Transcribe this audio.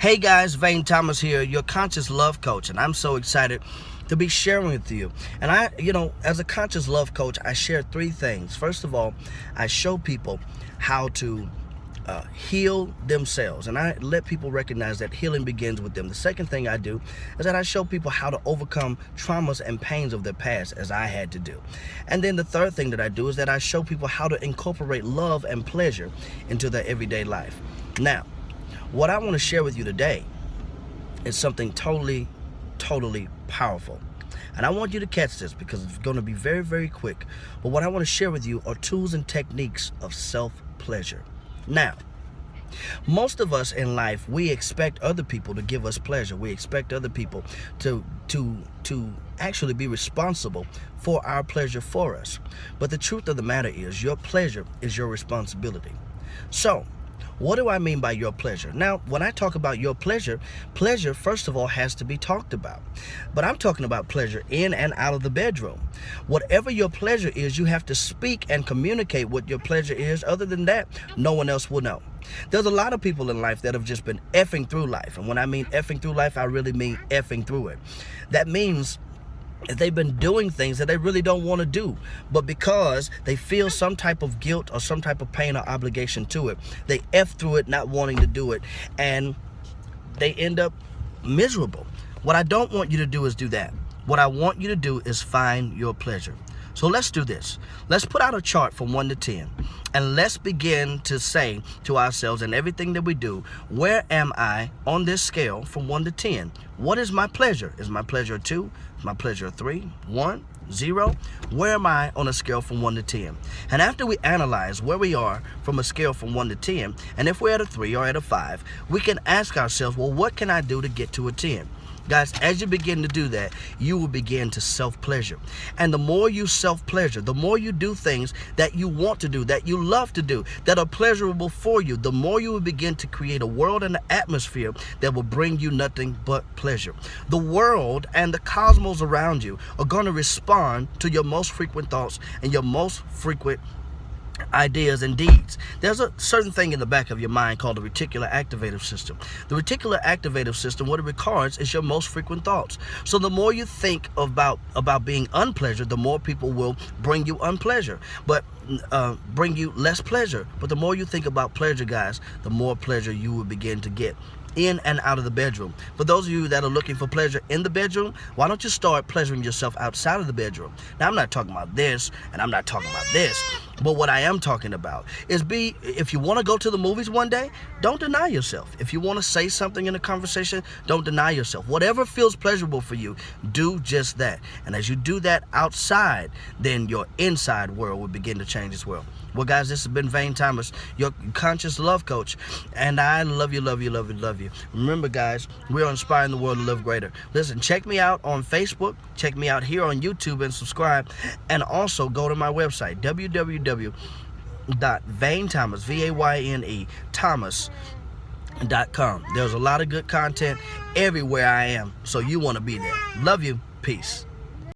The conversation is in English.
Hey guys, Vane Thomas here, your conscious love coach, and I'm so excited to be sharing with you. And as a conscious love coach, I share three things. First of all, I show people how to heal themselves, and I let people recognize that healing begins with them. The second thing I do is that I show people how to overcome traumas and pains of their past, as I had to do. And then the third thing that I do is that I show people how to incorporate love and pleasure into their everyday life. Now, what I want to share with you today is something totally powerful. And I want you to catch this because it's going to be very, very quick. But what I want to share with you are tools and techniques of self-pleasure. Now, most of us in life, we expect other people to give us pleasure. We expect other people to actually be responsible for our pleasure for us. But the truth of the matter is, your pleasure is your responsibility. So, what do I mean by your pleasure? Now, when I talk about your pleasure, first of all has to be talked about. But I'm talking about pleasure in and out of the bedroom. Whatever your pleasure is, you have to speak and communicate what your pleasure is. Other than that, no one else will know. There's a lot of people in life that have just been effing through life. And when I mean effing through life, I really mean effing through it. That means they've been doing things that they really don't want to do, but because they feel some type of guilt or some type of pain or obligation to it, they F through it, not wanting to do it, and they end up miserable. What I don't want you to do is do that. What I want you to do is find your pleasure. So let's do this. Let's put out a chart from 1 to 10, and let's begin to say to ourselves and everything that we do, where am I on this scale from 1 to 10? What is my pleasure? Is my pleasure a 2? Is my pleasure a 3? 1? 0? Where am I on a scale from 1 to 10? And after we analyze where we are from a scale from 1 to 10, and if we're at a 3 or at a 5, we can ask ourselves, well, what can I do to get to a 10? Guys, as you begin to do that, you will begin to self-pleasure. And the more you self-pleasure, the more you do things that you want to do, that you love to do, that are pleasurable for you, the more you will begin to create a world and an atmosphere that will bring you nothing but pleasure. The world and the cosmos around you are going to respond to your most frequent thoughts and your most frequent ideas and deeds. There's a certain thing in the back of your mind called the reticular activative system. The reticular activative system, what it records is your most frequent thoughts. So the more you think about being unpleasant, the more people will bring you unpleasure, but bring you less pleasure. But the more you think about pleasure, guys, the more pleasure you will begin to get in and out of the bedroom. For those of you that are looking for pleasure in the bedroom, why don't you start pleasuring yourself outside of the bedroom? Now, I'm not talking about this, and I'm not talking about this, but what I am talking about is if you want to go to the movies one day, don't deny yourself. If you want to say something in a conversation, don't deny yourself. Whatever feels pleasurable for you, do just that. And as you do that outside, then your inside world will begin to change as well. Well, guys, this has been Vane Thomas, your conscious love coach, and I love you, love you, love you, love you. Remember, guys, we are inspiring the world to live greater. Listen, check me out on Facebook, check me out here on YouTube, and subscribe, and also go to my website, www.vanethomas, V-A-Y-N-E, Thomas.com. There's a lot of good content everywhere I am, so you want to be there. Love you. Peace.